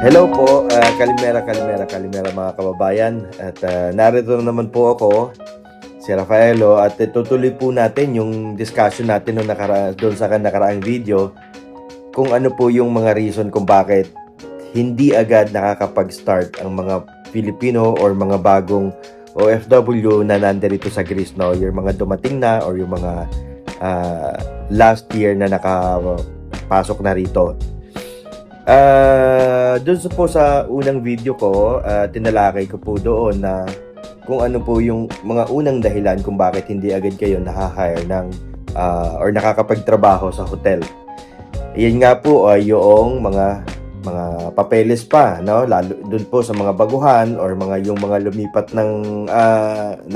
Hello po, kalimera mga kababayan. At narito na naman po ako, si Rafaelo, at tutuloy po natin yung discussion natin doon sa nakaraang video kung ano po yung mga reason kung bakit hindi agad nakakapag-start ang mga Filipino or mga bagong OFW na nandirito sa Greece, no? Yung mga dumating na or yung mga last year na nakapasok na rito. Doon po sa unang video ko, tinalakay ko po doon na kung ano po yung mga unang dahilan kung bakit hindi agad kayo nakahire ng or nakakapagtrabaho sa hotel. Yan nga po ay yung mga papeles pa, no? Lalo doon po sa mga baguhan or yung mga lumipat ng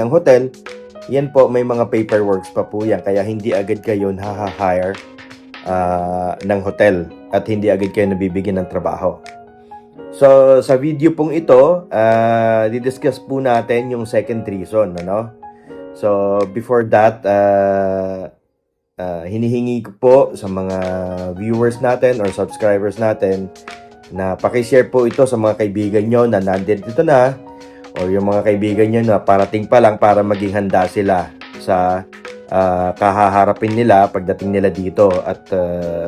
hotel. Yan po, may mga paperworks pa po yan, kaya hindi agad kayo nakahire ng hotel at hindi agad kayo nabibigyan ng trabaho. So, sa video pong ito, didiscuss po natin yung second reason, ano? So, before that, hinihingi ko po sa mga viewers natin or subscribers natin na pakishare po ito sa mga kaibigan nyo na nandito na or yung mga kaibigan nyo na parating pa lang para maging handa sila sa kahaharapin nila pagdating nila dito at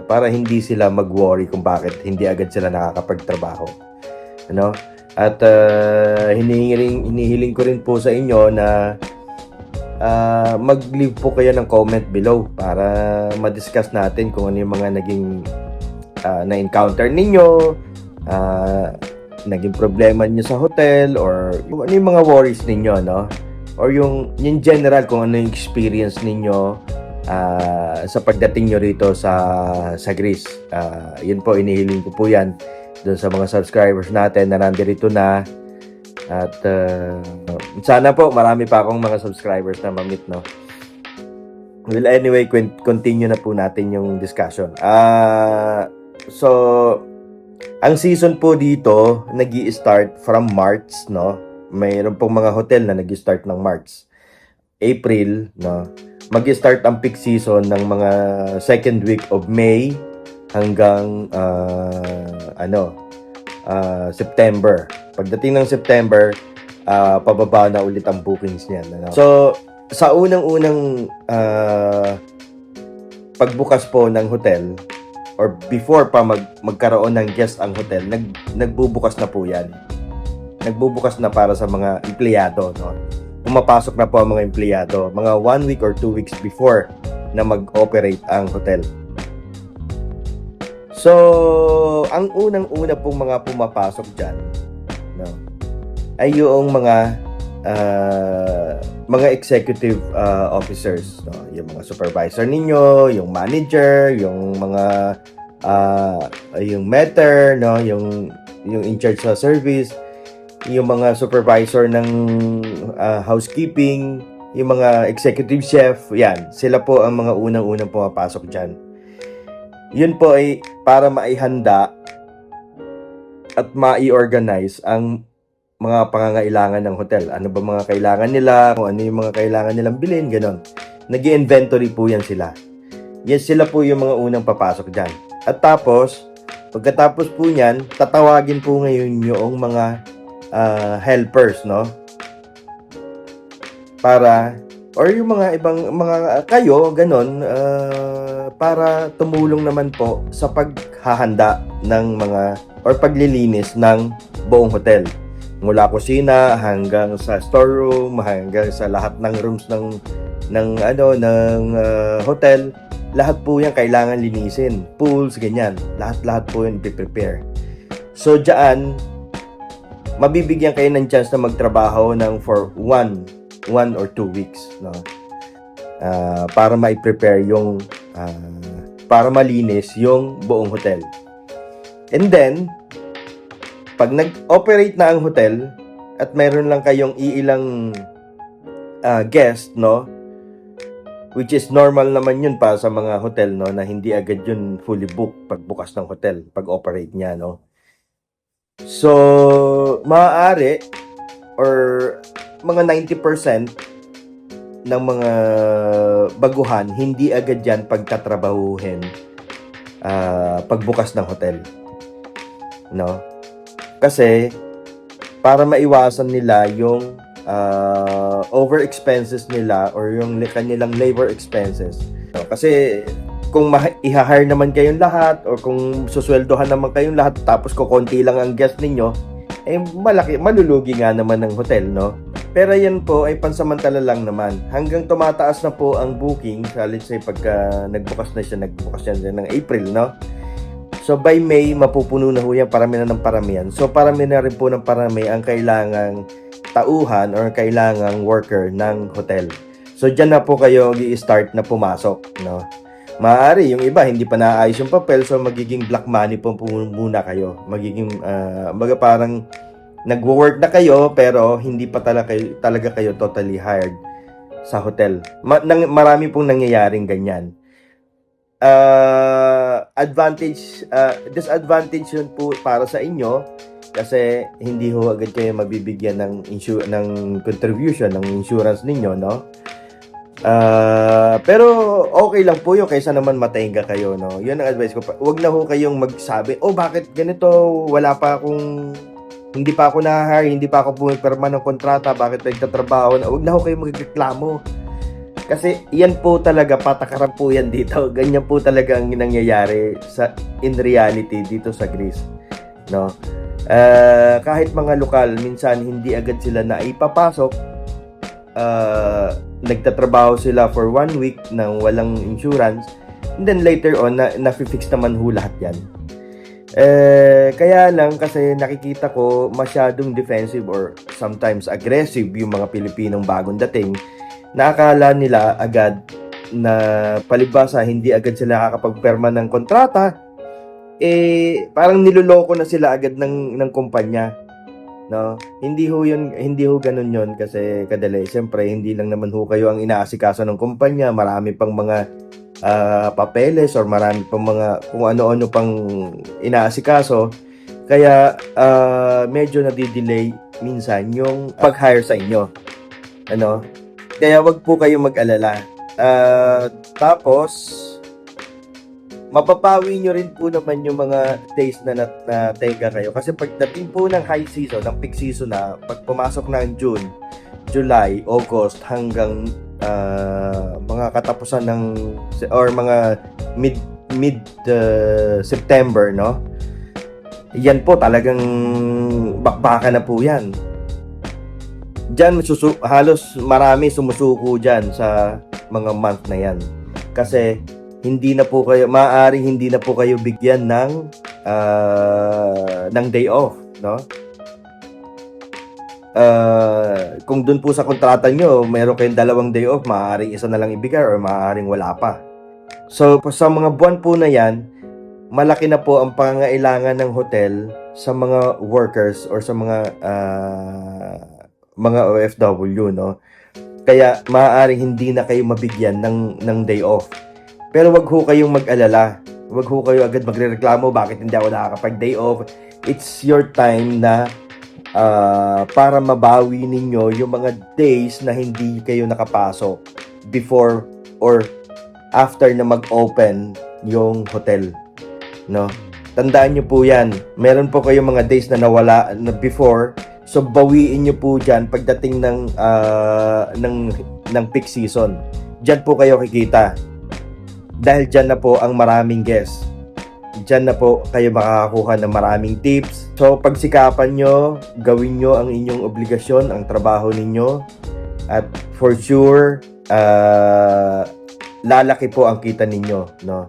para hindi sila mag-worry kung bakit hindi agad sila nakakapagtrabaho, ano? At hinihiling ko rin po sa inyo na mag-leave po kayo ng comment below para ma-discuss natin kung ano yung mga naging na-encounter ninyo, naging problema niyo sa hotel, or ano yung mga worries ninyo, no? Or yung general kung ano yung experience ninyo sa pagdating nyo rito sa Greece. Yun po, inihiling ko po yan doon sa mga subscribers natin na nandito na. At sana po marami pa akong mga subscribers na ma-meet, no? Well, anyway, continue na po natin yung discussion. So, ang season po dito nag-i-start from March, no? Mayroon pong mga hotel na nag-start ng March. April, no? Mag-start ang peak season ng mga second week of May hanggang September. Pagdating ng September, pababa na ulit ang bookings niyan, ano? So, sa unang-unang pagbukas po ng hotel or before pa magkaroon ng guest ang hotel, nagbubukas na po yan. Nagbubukas na para sa mga empleyado, no? Pumapasok na po ang mga empleyado mga 1 week or 2 weeks before na mag-operate ang hotel. So, ang unang-una pong mga pumapasok dyan, no, ay yung mga executive officers, no? Yung mga supervisor ninyo, yung manager, yung mga yung meter, no? Yung in charge sa service, yung mga supervisor ng housekeeping, yung mga executive chef, yan. Sila po ang mga unang-unang pumapasok dyan. Yun po ay para maihanda at mai-organize ang mga pangangailangan ng hotel. Ano ba mga kailangan nila, kung ano yung mga kailangan nilang bilhin, gano'n. Nag-i-inventory po yan sila. Yes, sila po yung mga unang papasok dyan. At tapos, pagkatapos po niyan, tatawagin po ngayon yung mga helpers, no? Para, or yung mga ibang mga kayo, ganon, para tumulong naman po sa paghahanda ng mga or paglilinis ng buong hotel. Mula kusina hanggang sa storeroom, hanggang sa lahat ng rooms ng hotel, lahat po yan kailangan linisin. Pools, ganyan. Lahat po yun i-prepare. So, diyan, mabibigyan kayo ng chance na magtrabaho for 1 or 2 weeks, no? Para ma-prepare yung para malinis yung buong hotel. And then, pag nag-operate na ang hotel at mayroon lang kayong iilang guest, no? Which is normal naman yun pa sa mga hotel, no? Na hindi agad yun fully booked pagbukas ng hotel, pag-operate niya, no? So, maaari or mga 90% ng mga baguhan, hindi agad yan pagtatrabahuhin pagbukas ng hotel, no? Kasi para maiwasan nila yung over expenses nila or yung kanilang labor expenses. No? Kasi kung i-hire naman kayong lahat or kung susweldohan naman kayong lahat tapos konti lang ang guest ninyo, eh malulugi nga naman ng hotel, no? Pero yan po ay pansamantala lang naman. Hanggang tumataas na po ang booking, let's say pagka nagbukas yan ng April, no? So by May, mapupuno na ho yan, parami na ng paramihan. So parami na rin po ng parami ang kailangang tauhan or kailangang worker ng hotel. So dyan na po kayo i-start na pumasok, no? Maaari yung iba hindi pa naayos yung papel, so magiging black money po muna kayo. Magiging parang nagwo-work na kayo pero hindi pa talaga kayo totally hired sa hotel. Marami pong nangyayaring ganyan. Disadvantage yun po para sa inyo kasi hindi ho agad kayo mabibigyan ng contribution ng insurance ninyo, no? Pero okay lang po yun kaysa naman matainga kayo, no? Yun ang advice ko. Huwag na ho kayong magsabi, bakit ganito? Hindi pa ako na-hire, hindi pa ako pumipirma ng kontrata, bakit nagtatrabaho? Huwag na ho kayong magreklamo. Kasi yan po talaga, patakaran po yan dito. Ganyan po talaga ang nangyayari in reality dito sa Greece, no? Kahit mga lokal, minsan hindi agad sila na ipapasok. Nagtatrabaho sila for 1 week nang walang insurance, and then later on na-fix naman ho lahat yan. Kaya lang kasi nakikita ko masyadong defensive or sometimes aggressive yung mga Pilipinong bagong dating, na akala nila agad na palibhasa hindi agad sila kakapagperma ng kontrata, parang niloloko na sila agad ng kumpanya, no? Hindi ho ganun yon kasi kadali. Siyempre, hindi lang naman ho kayo ang inaasikaso ng kumpanya. Marami pang mga papeles or marami pang mga kung ano-ano pang inaasikaso. Kaya medyo nadidelay minsan yung pag-hire sa inyo. Ano? Kaya wag po kayong mag-alala. Tapos mapapawi nyo rin po naman yung mga days na tega kayo. Kasi pagdating po ng high season, ng peak season na, pag pumasok na ng June, July, August, hanggang mga katapusan ng, or mga mid September, no? Yan po, talagang bakbakan na po yan. Diyan, halos marami sumusuko dyan sa mga month na yan. Kasi, maaaring hindi na po kayo bigyan ng day off, no? Kung dun po sa kontrata nyo, meron kayong 2 day off, maaaring isa na lang ibigay or maaaring wala pa. So, sa mga buwan po na yan, malaki na po ang pangangailangan ng hotel sa mga workers or sa mga OFW, no? Kaya maaaring hindi na kayo mabigyan ng day off. Pero wag ho kayong mag-alala. Wag ho kayo agad magrereklamo, bakit hindi ako nakakapag-day off. It's your time na para mabawi ninyo yung mga days na hindi kayo nakapasok before or after na mag-open yung hotel, no? Tandaan nyo po yan. Meron po kayong mga days na nawala na before. So, bawiin nyo po dyan pagdating ng peak season. Dyan po kayo kikita. Dahil dyan na po ang maraming guests. Dyan na po kayo makakakuha ng maraming tips. So, pagsikapan nyo, gawin nyo ang inyong obligasyon, ang trabaho ninyo. At for sure, lalaki po ang kita ninyo, no?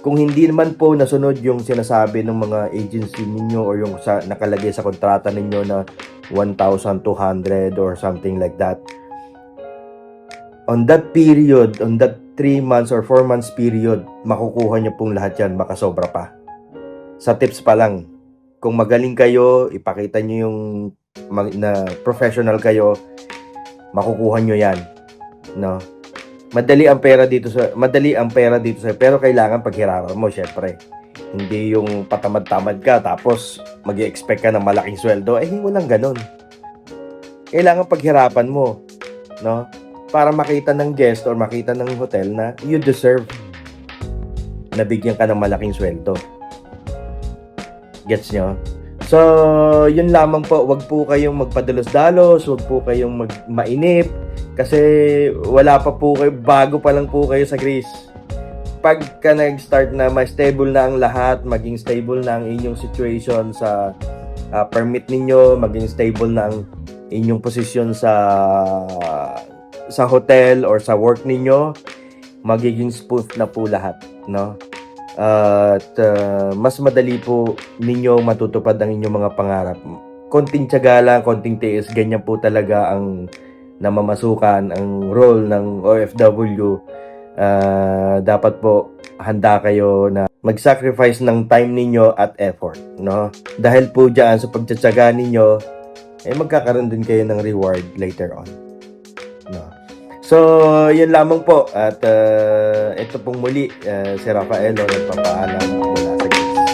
Kung hindi naman po nasunod yung sinasabi ng mga agency ninyo or yung nakalagay sa kontrata ninyo na 1,200 or something like that, on that period, on that 3 months or 4 months period, makukuha nyo pong lahat yan, baka sobra pa. Sa tips pa lang, kung magaling kayo, ipakita nyo yung na professional kayo, makukuha nyo yan, no? Madali ang pera dito sa pero kailangan paghirapan mo, syempre. Hindi yung patamad-tamad ka tapos mag-i-expect ka ng malaking sweldo, walang ganun. Kailangan paghirapan mo, no? Para makita ng guest or makita ng hotel na you deserve na bigyan ka ng malaking sweldo. Gets nyo? So, yun lamang po. Wag po kayong magpadalos-dalos, wag po kayong mainip kasi wala pa po kayo, bago pa lang po kayo sa Greece. Pagka nag-start na ma-stable na ang lahat, maging stable na ang inyong situation sa permit ninyo, maging stable na ang inyong posisyon sa hotel or sa work ninyo, magiging smooth na po lahat, no? At mas madali po ninyo matutupad ang inyong mga pangarap. Konting tiyaga lang, konting tiis, ganyan po talaga ang namamasukan, ang role ng OFW. Dapat po handa kayo na mag-sacrifice ng time ninyo at effort, no? Dahil po diyan sa pagtitiyaga ninyo, magkakaroon din kayo ng reward later on, no? So, yun lamang po. At ito pong muli, si Rafaelo nagpapaalam mula sa Greece.